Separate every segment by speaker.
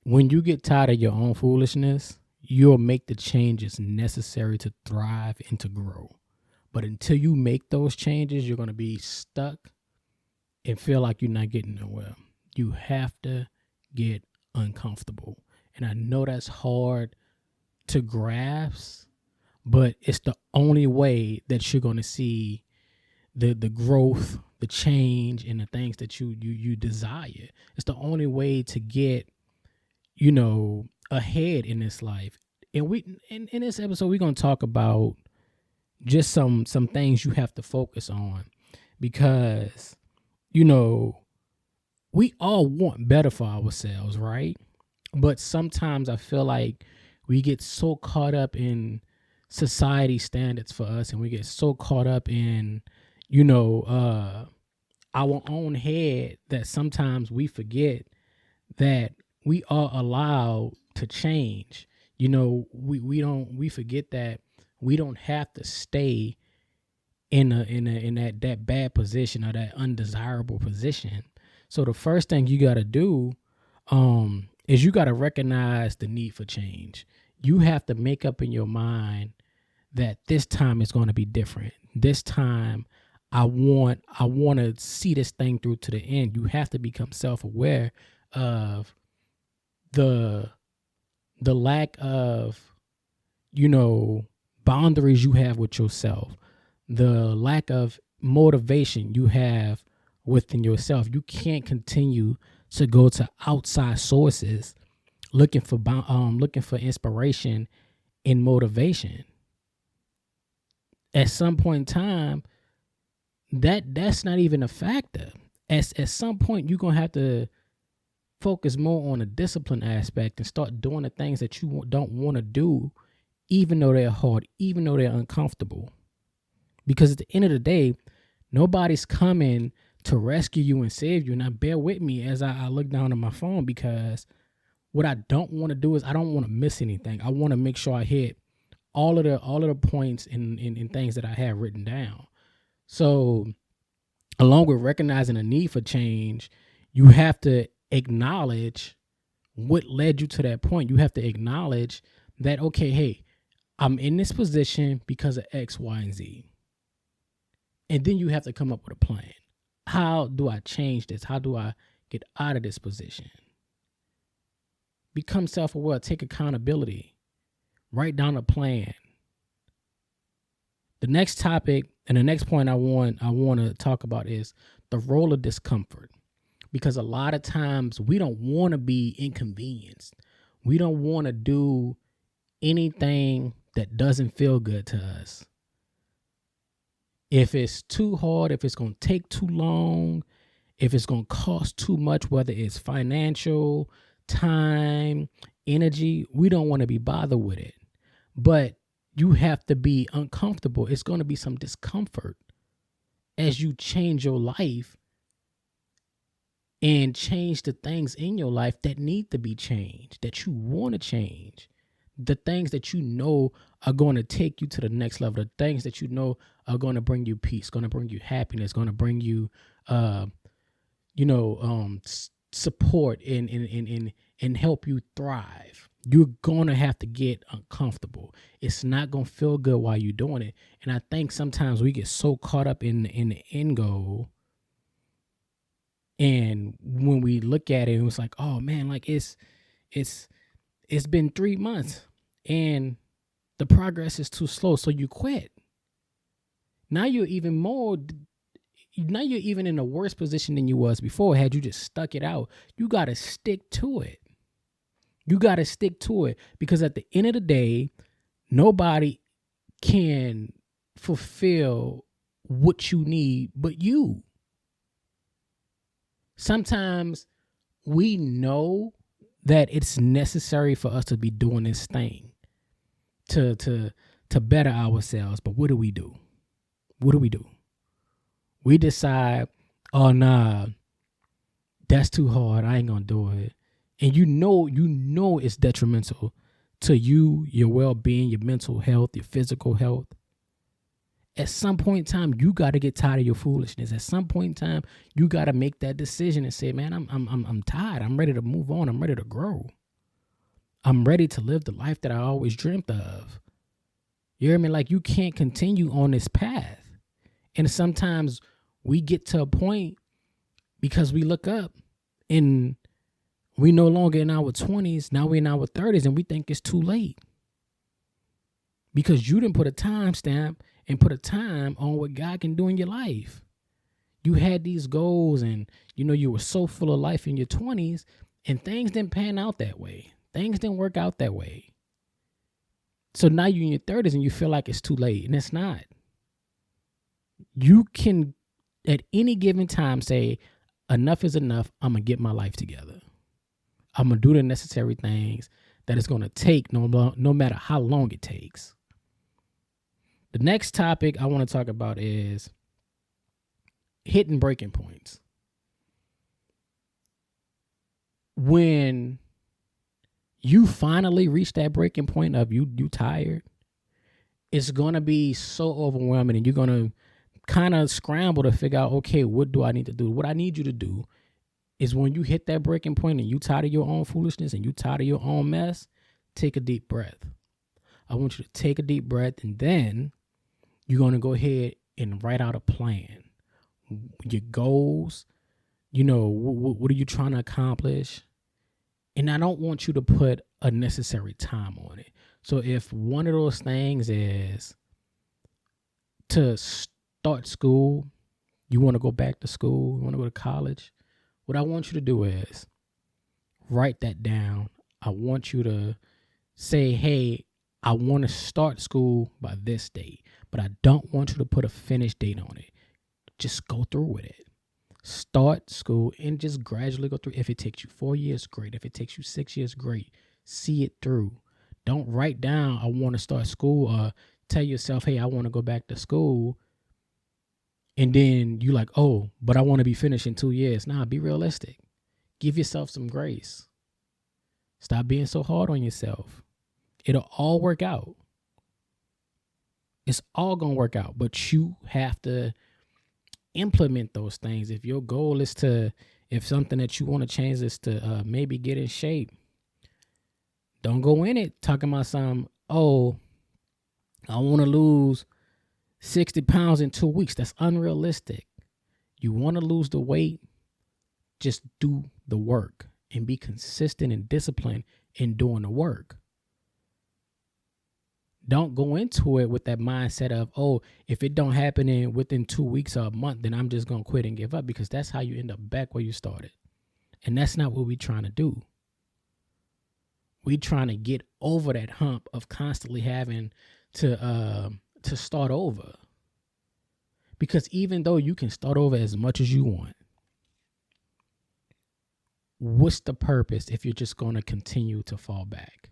Speaker 1: when you get tired of your own foolishness, you'll make the changes necessary to thrive and to grow. But until you make those changes, you're going to be stuck and feel like you're not getting nowhere. You have to get uncomfortable. And I know that's hard to grasp, but it's the only way that you're going to see the growth, the change, and the things that you desire. It's the only way to get, ahead in this life. And in this episode, we're going to talk about just some things you have to focus on, because we all want better for ourselves, right? But sometimes I feel like we get so caught up in society standards for us, and we get so caught up in our own head, that sometimes we forget that we are allowed to change. We forget that we don't have to stay in that bad position or that undesirable position. So the first thing you got to do is you got to recognize the need for change. You have to make up in your mind that this time is going to be different. This time I want to see this thing through to the end. You have to become self-aware of the lack of boundaries you have with yourself, the lack of motivation you have within yourself. You can't continue to go to outside sources looking for inspiration and motivation. At some point in time, that's not even a factor. At some point, you're gonna have to focus more on the discipline aspect and start doing the things that you don't want to do, even though they're hard, even though they're uncomfortable. Because at the end of the day, nobody's coming to rescue you and save you. Now, bear with me as I look down at my phone, because what I don't want to do is I don't want to miss anything. I want to make sure I hit all of the points in things that I have written down. So, along with recognizing the need for change, you have to acknowledge what led you to that point. You have to acknowledge that, okay, hey, I'm in this position because of X, Y, and Z. And then you have to come up with a plan. How do I change this? How do I get out of this position? Become self-aware, take accountability, write down a plan. The next topic and the next point I want to talk about is the role of discomfort. Because a lot of times we don't want to be inconvenienced. We don't want to do anything that doesn't feel good to us. If it's too hard, if it's going to take too long, if it's going to cost too much, whether it's financial, time, energy, we don't want to be bothered with it. But you have to be uncomfortable. It's going to be some discomfort as you change your life and change the things in your life that need to be changed, that you want to change. The things that you know are going to take you to the next level, the things that you know are going to bring you peace, going to bring you happiness, going to bring you, support and help you thrive. You're going to have to get uncomfortable. It's not going to feel good while you're doing it. And I think sometimes we get so caught up in the end goal. And when we look at it, it was like, oh man, like it's been 3 months and the progress is too slow. So you quit. Now you're even in a worse position than you was before. Had you just stuck it out, you got to stick to it. You got to stick to it, because at the end of the day, nobody can fulfill what you need but you. Sometimes we know that it's necessary for us to be doing this thing to better ourselves. But what do we do? We decide, oh, nah, that's too hard. I ain't going to do it. And you know it's detrimental to you, your well-being, your mental health, your physical health. At some point in time, you got to get tired of your foolishness. At some point in time, you got to make that decision and say, man, I'm tired. I'm ready to move on. I'm ready to grow. I'm ready to live the life that I always dreamt of. You hear me? Like, you can't continue on this path. And sometimes we get to a point because we look up and we no longer in our 20s. Now we're in our 30s and we think it's too late. Because you didn't put a time stamp and put a time on what God can do in your life. You had these goals and, you were so full of life in your 20s and things didn't pan out that way. Things didn't work out that way. So now you're in your 30s and you feel like it's too late, and it's not. You can, at any given time, say, enough is enough. I'm going to get my life together. I'm going to do the necessary things that it's going to take no matter how long it takes. The next topic I want to talk about is hitting breaking points. When you finally reach that breaking point of you tired, it's going to be so overwhelming and you're going to kind of scramble to figure out, okay, what do I need to do? What I need you to do is when you hit that breaking point and you tired of your own foolishness and you tired of your own mess, take a deep breath. I want you to take a deep breath, and then you're going to go ahead and write out a plan. Your goals, what are you trying to accomplish? And I don't want you to put a necessary time on it. So if one of those things is to start school, you want to go back to school, you want to go to college, what I want you to do is write that down. I want you to say, hey, I want to start school by this date, but I don't want you to put a finish date on it. Just go through with it. Start school and just gradually go through. If it takes you 4 years, great. If it takes you 6 years, great. See it through. Don't write down, I want to start school, or tell yourself, hey, I want to go back to school. And then you like, oh, but I want to be finished in 2 years. Nah, be realistic. Give yourself some grace. Stop being so hard on yourself. It'll all work out. It's all going to work out, but you have to implement those things. If your goal is if something that you want to change is to maybe get in shape, don't go in it talking about something, oh, I want to lose 60 pounds in 2 weeks. That's unrealistic. You want to lose the weight, just do the work and be consistent and disciplined in doing the work. Don't go into it with that mindset of, oh, if it don't happen within 2 weeks or a month, then I'm just going to quit and give up, because that's how you end up back where you started. And that's not what we're trying to do. We're trying to get over that hump of constantly having to start over. Because even though you can start over as much as you want, what's the purpose if you're just going to continue to fall back?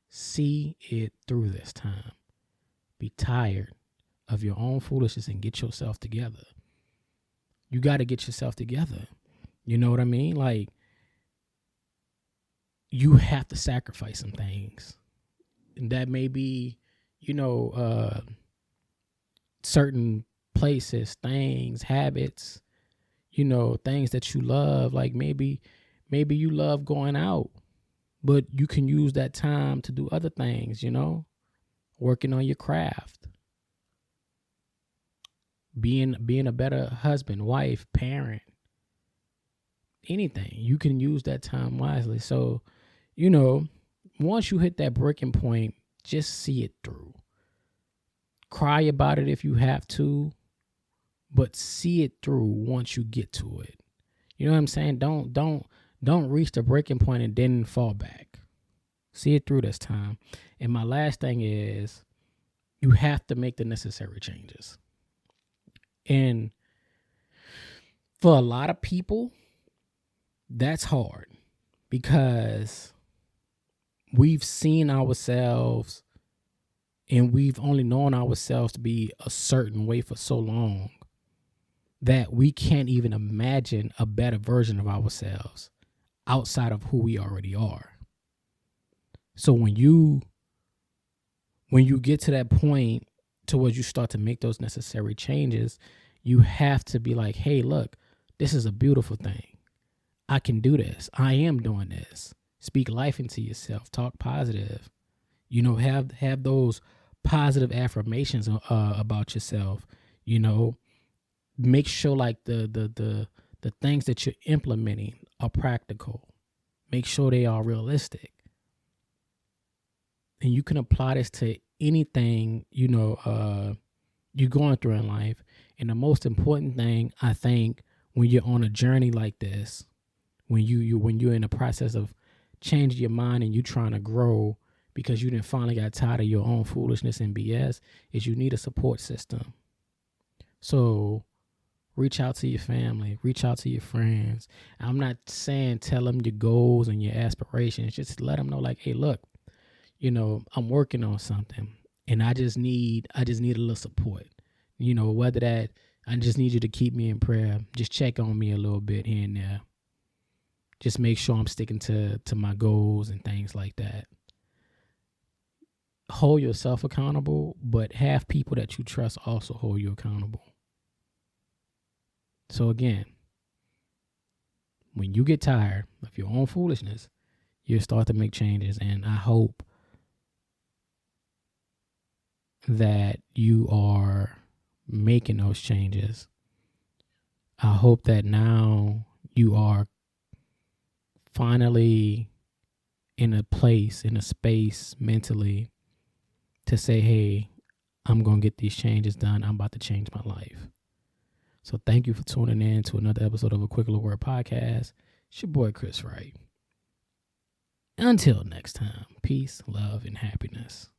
Speaker 1: See it through this time. Be tired of your own foolishness and get yourself together. You got to get yourself together. You know what I mean? Like, you have to sacrifice some things. And that may be, certain places, things, habits, things that you love. Like maybe you love going out, but you can use that time to do other things, working on your craft, being a better husband, wife, parent, anything. You can use that time wisely. So, once you hit that breaking point, just see it through. Cry about it if you have to, but see it through once you get to it. You know what I'm saying? Don't reach the breaking point and then fall back. See it through this time. And my last thing is, you have to make the necessary changes. And for a lot of people, that's hard, because we've seen ourselves and we've only known ourselves to be a certain way for so long that we can't even imagine a better version of ourselves outside of who we already are. So when you get to that point towards you start to make those necessary changes, you have to be like, hey, look, this is a beautiful thing. I can do this. I am doing this. Speak life into yourself. Talk positive. Have those positive affirmations about yourself. Make sure like the things that you're implementing are practical. Make sure they are realistic. And you can apply this to anything, you're going through in life. And the most important thing, I think, when you're on a journey like this, when you're in the process of changing your mind and you trying to grow because you didn't finally got tired of your own foolishness and BS, is you need a support system. So reach out to your family, reach out to your friends. I'm not saying tell them your goals and your aspirations. Just let them know, like, hey, look, I'm working on something and I just need a little support. Whether that I just need you to keep me in prayer, just check on me a little bit here and there. Just make sure I'm sticking to my goals and things like that. Hold yourself accountable, but have people that you trust also hold you accountable. So again, when you get tired of your own foolishness, you'll start to make changes. And I hope that you are making those changes. I hope that now you are finally in a place, in a space mentally to say, hey, I'm going to get these changes done. I'm about to change my life. So thank you for tuning in to another episode of A Quick Little Word Podcast. It's your boy, Chris Wright. Until next time, peace, love, and happiness.